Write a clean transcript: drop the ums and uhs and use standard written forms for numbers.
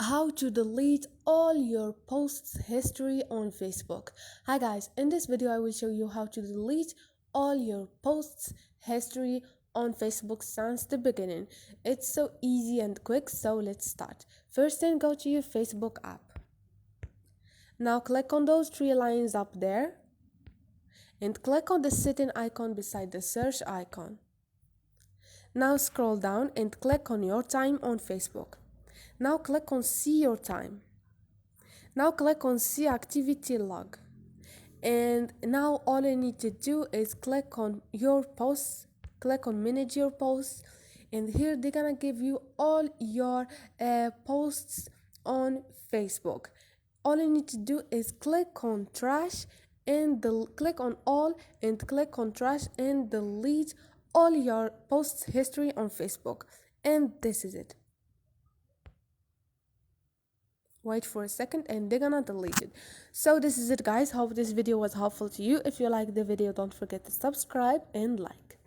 how to delete all your posts history on Facebook. Hi guys, in this video I will show you how to delete all your posts history on Facebook since the beginning. It's so easy and quick, so let's start. First thing, go to your Facebook app. Now click on those three lines up there and click on the setting icon beside the search icon. Now scroll down and click on your time on Facebook. Now click on see your time. Now click on see activity log. And now all you need to do is click on your posts, click on manage your posts, and here they're gonna give you all your posts on Facebook. All you need to do is click on trash and click on all and click on trash and delete all your posts history on Facebook. And this is it. Wait for a second and they're gonna delete it. So this is it guys. Hope this video was helpful to you. If you like the video, don't forget to subscribe and like.